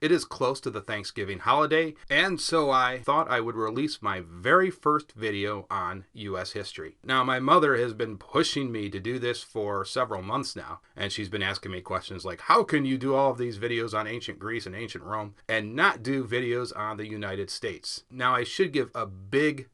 It is close to the Thanksgiving holiday, and so I thought I would release my very first video on U.S. history. Now, my mother has been pushing me to do this for several months now, and she's been asking me questions like, how can you do all of these videos on ancient Greece and ancient Rome and not do videos on the United States? Now, I should give a big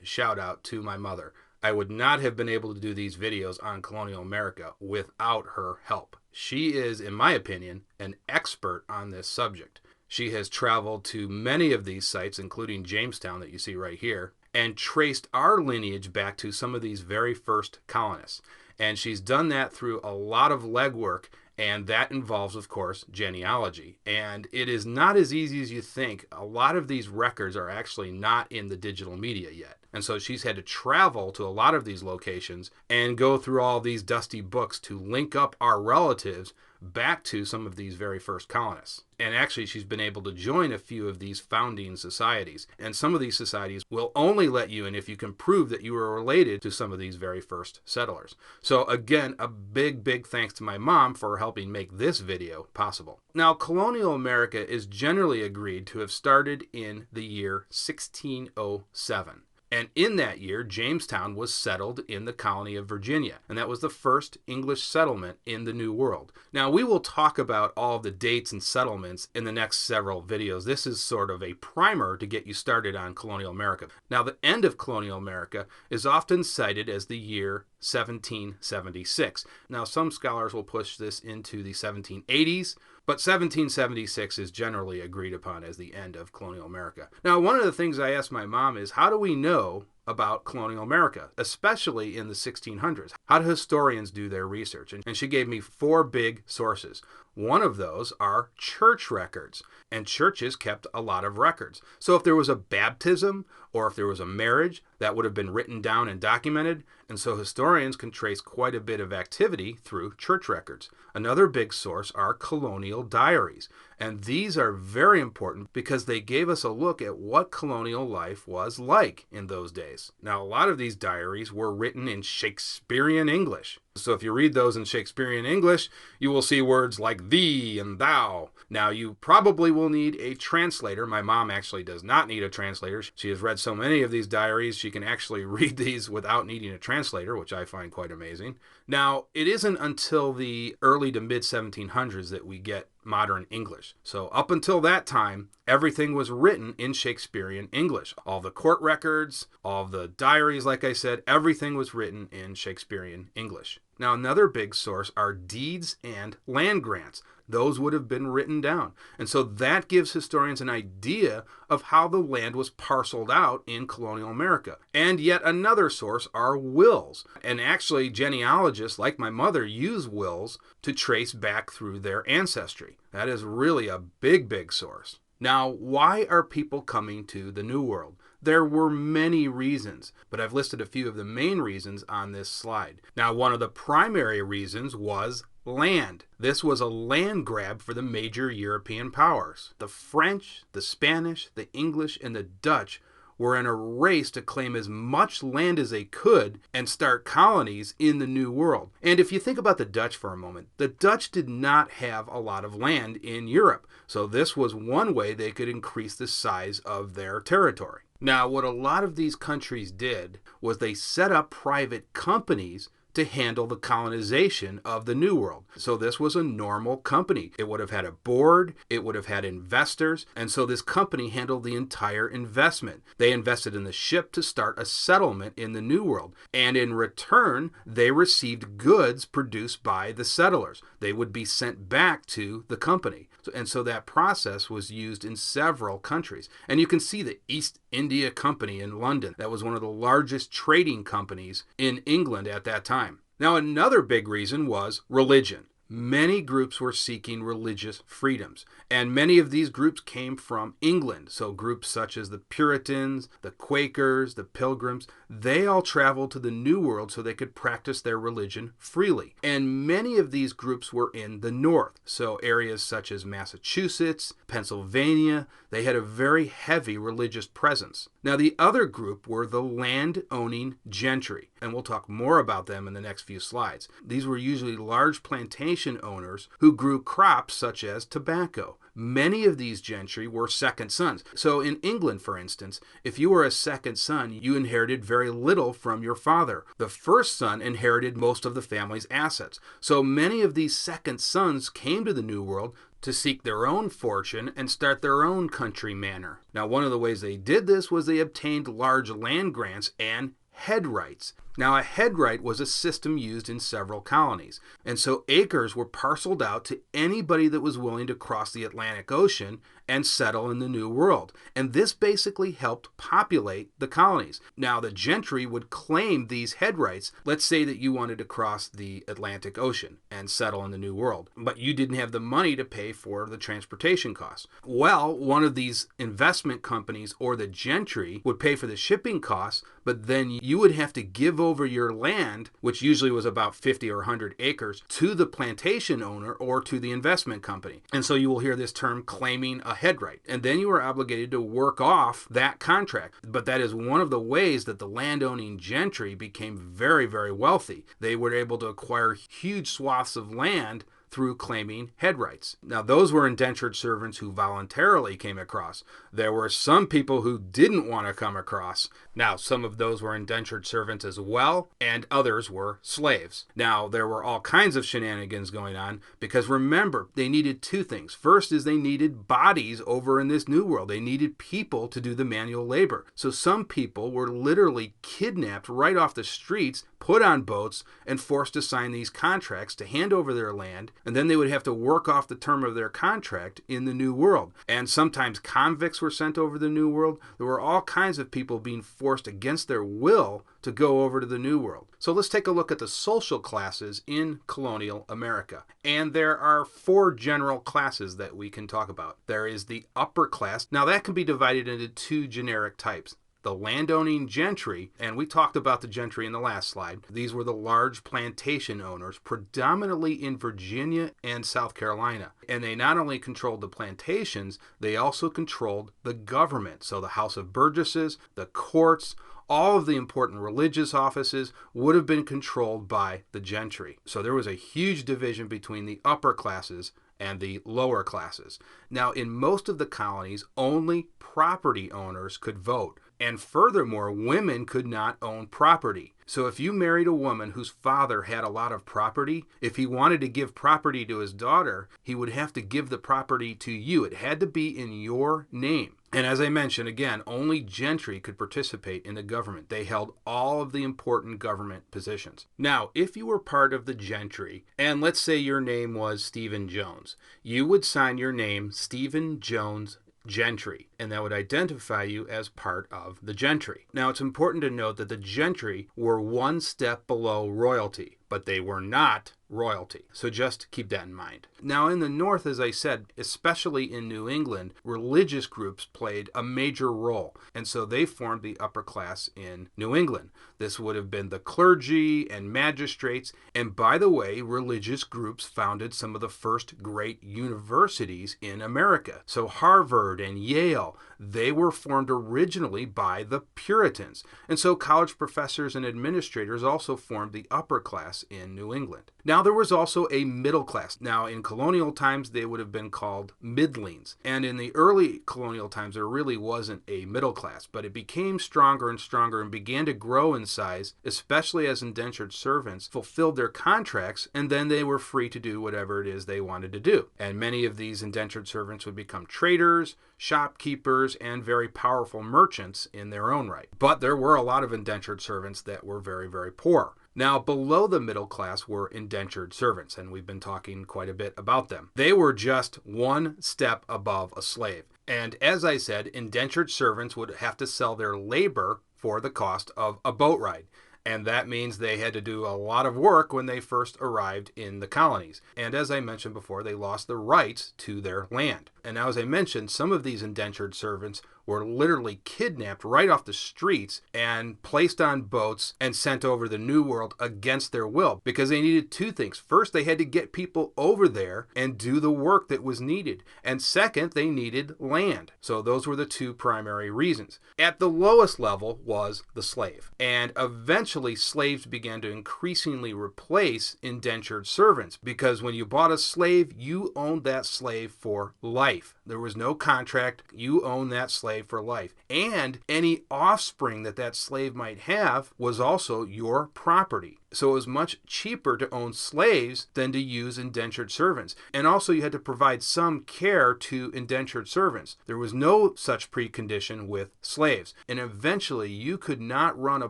shout out to my mother. I would not have been able to do these videos on Colonial America without her help. She is, in my opinion, an expert on this subject. She has traveled to many of these sites, including Jamestown that you see right here, and traced our lineage back to some of these very first colonists. And she's done that through a lot of legwork, and that involves, of course, genealogy. And it is not as easy as you think. A lot of these records are actually not in the digital media yet. And so she's had to travel to a lot of these locations and go through all these dusty books to link up our relatives back to some of these very first colonists. And actually, she's been able to join a few of these founding societies. And some of these societies will only let you in if you can prove that you were related to some of these very first settlers. So again, a big thanks to my mom for helping make this video possible. Now, Colonial America is generally agreed to have started in the year 1607. And in that year, Jamestown was settled in the colony of Virginia, and that was the first English settlement in the New World. Now, we will talk about all the dates and settlements in the next several videos. This is sort of a primer to get you started on Colonial America. Now, the end of Colonial America is often cited as the year 1776. Now, some scholars will push this into the 1780s, but 1776 is generally agreed upon as the end of Colonial America. Now, one of the things I asked my mom is, how do we know about Colonial America, especially in the 1600s? How do historians do their research? And she gave me 4 big sources. One of those are church records, and churches kept a lot of records. So if there was a baptism or if there was a marriage, that would have been written down and documented, and so historians can trace quite a bit of activity through church records. Another big source are colonial diaries, and these are very important because they gave us a look at what colonial life was like in those days. Now, a lot of these diaries were written in Shakespearean English. So if you read those in Shakespearean English, you will see words like thee and thou. Now, you probably will need a translator. My mom actually does not need a translator. She has read so many of these diaries, she can actually read these without needing a translator, which I find quite amazing. Now, it isn't until the early to mid 1700s that we get modern English. So up until that time, everything was written in Shakespearean English. All the court records, all the diaries, like I said, everything was written in Shakespearean English. Now, another big source are deeds and land grants. Those would have been written down. And so that gives historians an idea of how the land was parceled out in colonial America. And yet another source are wills. And actually, genealogists like my mother use wills to trace back through their ancestry. That is really a big source. Now, why are people coming to the New World? There were many reasons, but I've listed a few of the main reasons on this slide. Now, one of the primary reasons was land. This was a land grab for the major European powers. The French, the Spanish, the English, and the Dutch were in a race to claim as much land as they could and start colonies in the New World. And if you think about the Dutch for a moment, the Dutch did not have a lot of land in Europe. So this was one way they could increase the size of their territory. Now, what a lot of these countries did was they set up private companies to handle the colonization of the New World. So this was a normal company. It would have had a board, it would have had investors, and so this company handled the entire investment. They invested in the ship to start a settlement in the New World, and in return, they received goods produced by the settlers. They would be sent back to the company. And so that process was used in several countries. And you can see the East India Company in London. That was one of the largest trading companies in England at that time. Now, another big reason was religion. Many groups were seeking religious freedoms, and many of these groups came from England. So groups such as the Puritans, the Quakers, the Pilgrims, they all traveled to the New World so they could practice their religion freely. And many of these groups were in the North. So areas such as Massachusetts, Pennsylvania, they had a very heavy religious presence. Now, the other group were the land-owning gentry. and we'll talk more about them in the next few slides. These were usually large plantation owners who grew crops such as tobacco. Many of these gentry were second sons. So in England, for instance, if you were a second son, you inherited very little from your father. The first son inherited most of the family's assets. So many of these second sons came to the New World to seek their own fortune and start their own country manor. Now, one of the ways they did this was they obtained large land grants and head rights. Now, a head right was a system used in several colonies, and so acres were parceled out to anybody that was willing to cross the Atlantic Ocean and settle in the New World. And this basically helped populate the colonies. Now, the gentry would claim these head rights. Let's say that you wanted to cross the Atlantic Ocean and settle in the New World, but you didn't have the money to pay for the transportation costs. Well, one of these investment companies or the gentry would pay for the shipping costs, but then you would have to give over your land, which usually was about 50 or 100 acres, to the plantation owner or to the investment company. And so you will hear this term claiming a head right. And then you are obligated to work off that contract. But that is one of the ways that the landowning gentry became very, very wealthy. They were able to acquire huge swaths of land through claiming head rights. Now, those were indentured servants who voluntarily came across. There were some people who didn't want to come across. Now, some of those were indentured servants as well, and others were slaves. Now, there were all kinds of shenanigans going on because remember, they needed two things. First is they needed bodies over in this New World. They needed people to do the manual labor. So some people were literally kidnapped right off the streets, put on boats, and forced to sign these contracts to hand over their land, and then they would have to work off the term of their contract in the New World. And sometimes convicts were sent over the New World. There were all kinds of people being forced against their will to go over to the New World. So let's take a look at the social classes in colonial America. And there are four general classes that we can talk about. There is the upper class. Now that can be divided into two generic types. The landowning gentry, and we talked about the gentry in the last slide. These were the large plantation owners, predominantly in Virginia and South Carolina. And they not only controlled the plantations, they also controlled the government. So the House of Burgesses, the courts, all of the important religious offices would have been controlled by the gentry. So there was a huge division between the upper classes and the lower classes. Now, in most of the colonies, only property owners could vote. And furthermore, women could not own property. So if you married a woman whose father had a lot of property, if he wanted to give property to his daughter, he would have to give the property to you. It had to be in your name. And as I mentioned, again, only gentry could participate in the government. They held all of the important government positions. Now, if you were part of the gentry, and let's say your name was Stephen Jones, you would sign your name Stephen Jones Gentry, and that would identify you as part of the gentry. Now, it's important to note that the gentry were one step below royalty, but they were not royalty. So just keep that in mind. Now, in the North, as I said, especially in New England, religious groups played a major role, and so they formed the upper class in New England. This would have been the clergy and magistrates, and by the way, religious groups founded some of the first great universities in America. So Harvard and Yale, they were formed originally by the Puritans, and so college professors and administrators also formed the upper class in New England. Now, there was also a middle class. Now, in colonial times, they would have been called middlings. And in the early colonial times, there really wasn't a middle class, but it became stronger and stronger and began to grow in size, especially as indentured servants fulfilled their contracts, and then they were free to do whatever it is they wanted to do. And many of these indentured servants would become traders, shopkeepers, and very powerful merchants in their own right. But there were a lot of indentured servants that were very, very poor. Now, below the middle class were indentured servants, and we've been talking quite a bit about them. They were just one step above a slave. And as I said, indentured servants would have to sell their labor for the cost of a boat ride. And that means they had to do a lot of work when they first arrived in the colonies. And as I mentioned before, they lost the rights to their land. And now, as I mentioned, some of these indentured servants were literally kidnapped right off the streets and placed on boats and sent over the New World against their will because they needed two things. First, they had to get people over there and do the work that was needed. And second, they needed land. So those were the two primary reasons. At the lowest level was the slave. And eventually, eventually slaves began to increasingly replace indentured servants, because when you bought a slave, you owned that slave for life. There was no contract. You owned that slave for life. And any offspring that that slave might have was also your property. So it was much cheaper to own slaves than to use indentured servants. And also you had to provide some care to indentured servants. There was no such precondition with slaves. And eventually you could not run a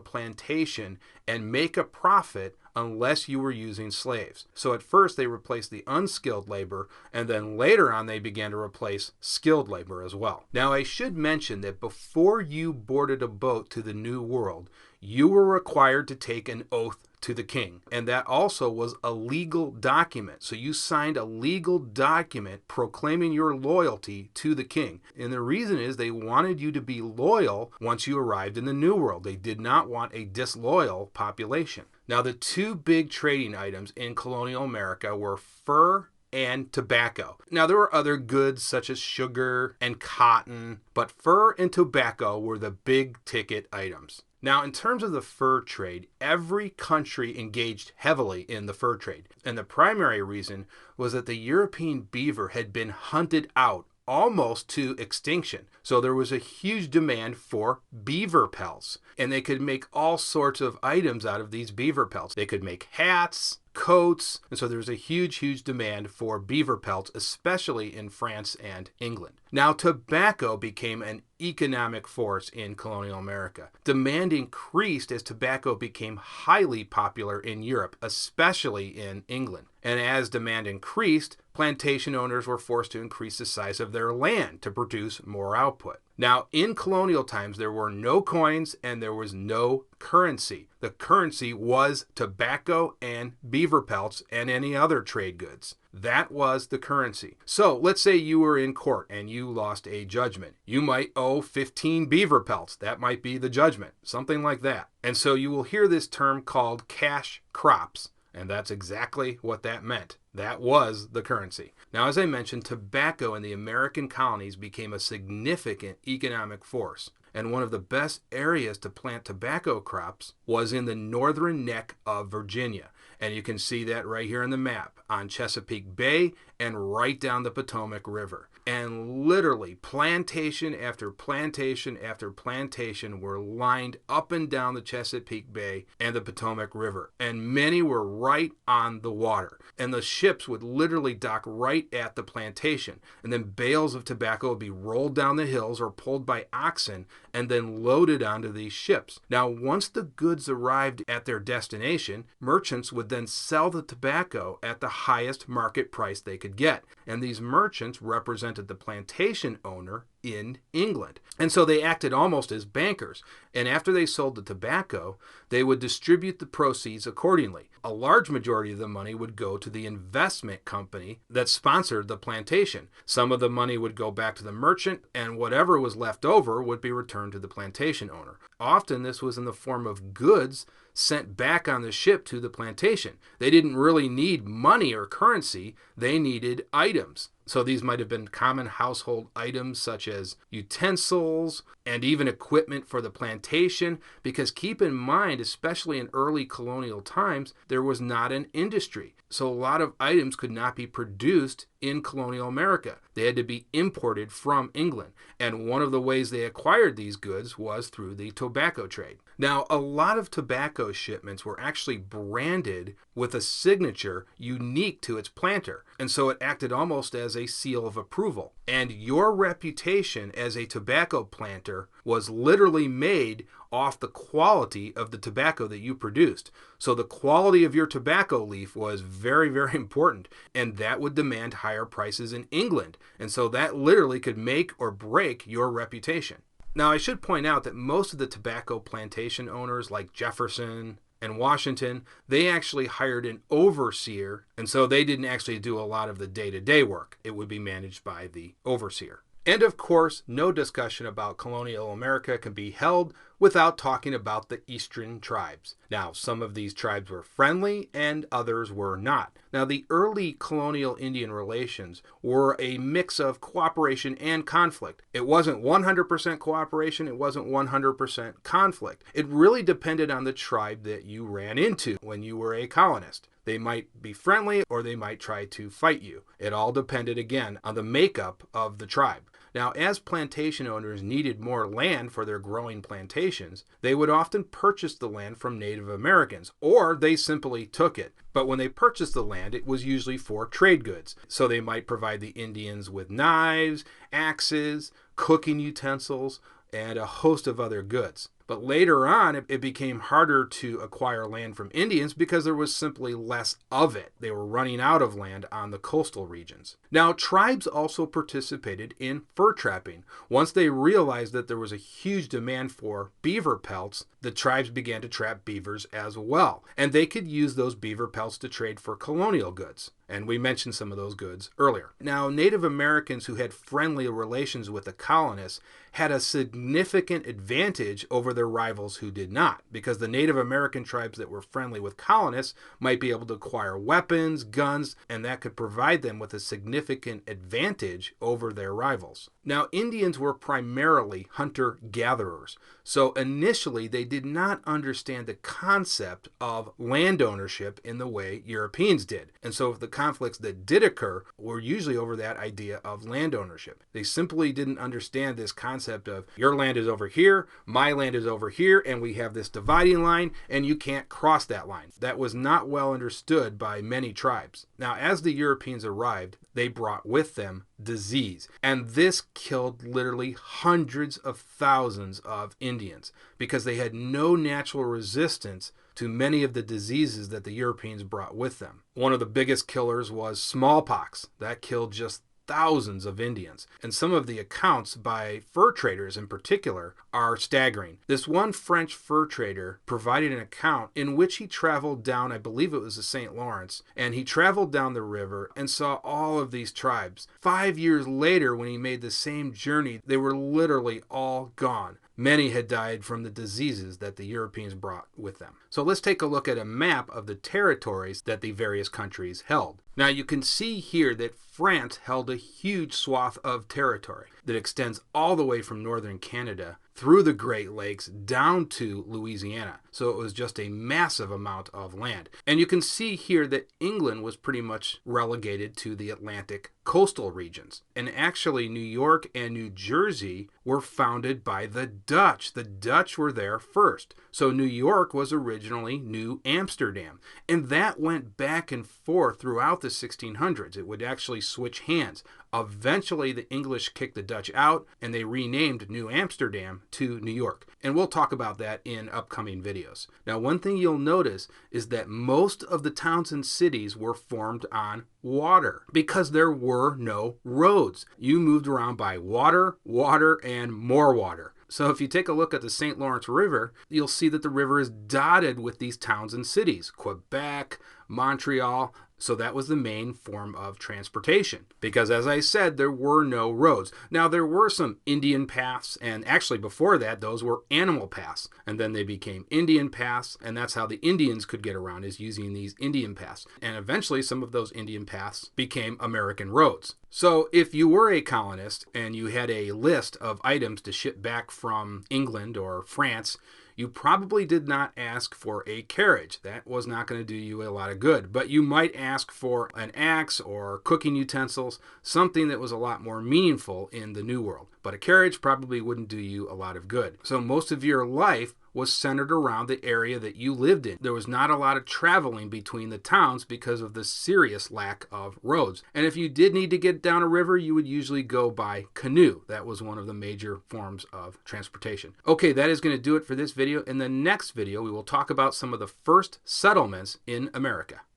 plantation and make a profit unless you were using slaves. So at first they replaced the unskilled labor, and then later on they began to replace skilled labor as well. Now I should mention that before you boarded a boat to the New World, you were required to take an oath to the king. And that also was a legal document. So you signed a legal document proclaiming your loyalty to the king. And the reason is they wanted you to be loyal once you arrived in the New World. They did not want a disloyal population. Now, the two big trading items in colonial America were fur and tobacco. Now, there were other goods such as sugar and cotton, but fur and tobacco were the big ticket items. Now, in terms of the fur trade, every country engaged heavily in the fur trade. And the primary reason was that the European beaver had been hunted out almost to extinction. So there was a huge demand for beaver pelts. And they could make all sorts of items out of these beaver pelts. They could make hats, coats, and so there was a huge demand for beaver pelts, especially in France and England. Now, tobacco became an economic force in colonial America. Demand increased as tobacco became highly popular in Europe, especially in England. And as demand increased, plantation owners were forced to increase the size of their land to produce more output. Now, in colonial times, there were no coins and there was no currency. The currency was tobacco and beaver pelts and any other trade goods. That was the currency. So let's say you were in court and you lost a judgment. You might owe 15 beaver pelts. That might be the judgment, something like that. And so you will hear this term called cash crops. And that's exactly what that meant. That was the currency. Now, as I mentioned, tobacco in the American colonies became a significant economic force. And one of the best areas to plant tobacco crops was in the northern neck of Virginia. And you can see that right here on the map on Chesapeake Bay and right down the Potomac River. And literally plantation after plantation after plantation were lined up and down the Chesapeake Bay and the Potomac River. And many were right on the water. And the ships would literally dock right at the plantation. And then bales of tobacco would be rolled down the hills or pulled by oxen and then loaded onto these ships. Now, once the goods arrived at their destination, merchants would then sell the tobacco at the highest market price they could get. And these merchants represented the plantation owner in England. And so they acted almost as bankers. And after they sold the tobacco, they would distribute the proceeds accordingly. A large majority of the money would go to the investment company that sponsored the plantation. Some of the money would go back to the merchant, and whatever was left over would be returned to the plantation owner. Often this was in the form of goods sent back on the ship to the plantation. They didn't really need money or currency, they needed items. So these might have been common household items such as utensils and even equipment for the plantation, because keep in mind, especially in early colonial times, there was not an industry. So a lot of items could not be produced in colonial America. They had to be imported from England. And one of the ways they acquired these goods was through the tobacco trade. Now, a lot of tobacco shipments were actually branded with a signature unique to its planter. And so it acted almost as a seal of approval. And your reputation as a tobacco planter was literally made off the quality of the tobacco that you produced. So the quality of your tobacco leaf was very important, and that would demand higher prices in England. And so that literally could make or break your reputation. Now, I should point out that most of the tobacco plantation owners like Jefferson and Washington, they actually hired an overseer, and so they didn't actually do a lot of the day-to-day work. It would be managed by the overseer. And of course, no discussion about colonial America can be held without talking about the eastern tribes. Now, some of these tribes were friendly and others were not. Now, the early colonial Indian relations were a mix of cooperation and conflict. It wasn't 100% cooperation, it wasn't 100% conflict. It really depended on the tribe that you ran into when you were a colonist. They might be friendly or they might try to fight you. It all depended, again, on the makeup of the tribe. Now, as plantation owners needed more land for their growing plantations, they would often purchase the land from Native Americans, or they simply took it. But when they purchased the land, it was usually for trade goods. So they might provide the Indians with knives, axes, cooking utensils, and a host of other goods. But later on, it became harder to acquire land from Indians because there was simply less of it. They were running out of land on the coastal regions. Now, tribes also participated in fur trapping. Once they realized that there was a huge demand for beaver pelts, the tribes began to trap beavers as well. And they could use those beaver pelts to trade for colonial goods. And we mentioned some of those goods earlier. Now, Native Americans who had friendly relations with the colonists had a significant advantage over their rivals who did not, because the Native American tribes that were friendly with colonists might be able to acquire weapons, guns, and that could provide them with a significant advantage over their rivals. Now, Indians were primarily hunter-gatherers, so initially they did not understand the concept of land ownership in the way Europeans did. And so the conflicts that did occur were usually over that idea of land ownership. They simply didn't understand this concept of your land is over here, my land is over here, and we have this dividing line, and you can't cross that line. That was not well understood by many tribes. Now, as the Europeans arrived, they brought with them disease, and this killed literally hundreds of thousands of Indians because they had no natural resistance to many of the diseases that the Europeans brought with them. One of the biggest killers was smallpox. That killed just thousands of Indians. And some of the accounts by fur traders in particular are staggering. This one French fur trader provided an account in which he traveled down, I believe it was the St. Lawrence, and he traveled down the river and saw all of these tribes. 5 years later, when he made the same journey, they were literally all gone. Many had died from the diseases that the Europeans brought with them. So let's take a look at a map of the territories that the various countries held. Now you can see here that France held a huge swath of territory that extends all the way from northern Canada through the Great Lakes down to Louisiana. So it was just a massive amount of land. And you can see here that England was pretty much relegated to the Atlantic coastal regions. And actually New York and New Jersey were founded by the Dutch. The Dutch were there first. So New York was originally New Amsterdam. And that went back and forth throughout the 1600s. It would actually switch hands. Eventually, the English kicked the Dutch out and they renamed New Amsterdam to New York. And we'll talk about that in upcoming videos. Now, one thing you'll notice is that most of the towns and cities were formed on water because there were no roads. You moved around by water, water, and more water. So if you take a look at the St. Lawrence River, you'll see that the river is dotted with these towns and cities. Quebec, Montreal. So that was the main form of transportation because, as I said, there were no roads. Now, there were some Indian paths, and actually before that, those were animal paths. And then they became Indian paths, and that's how the Indians could get around, is using these Indian paths. And eventually, some of those Indian paths became American roads. So if you were a colonist and you had a list of items to ship back from England or France, you probably did not ask for a carriage. That was not going to do you a lot of good. But you might ask for an axe or cooking utensils, something that was a lot more meaningful in the New World. But a carriage probably wouldn't do you a lot of good. So most of your life was centered around the area that you lived in. There was not a lot of traveling between the towns because of the serious lack of roads. And if you did need to get down a river, you would usually go by canoe. That was one of the major forms of transportation. Okay, that is going to do it for this video. In the next video, we will talk about some of the first settlements in America.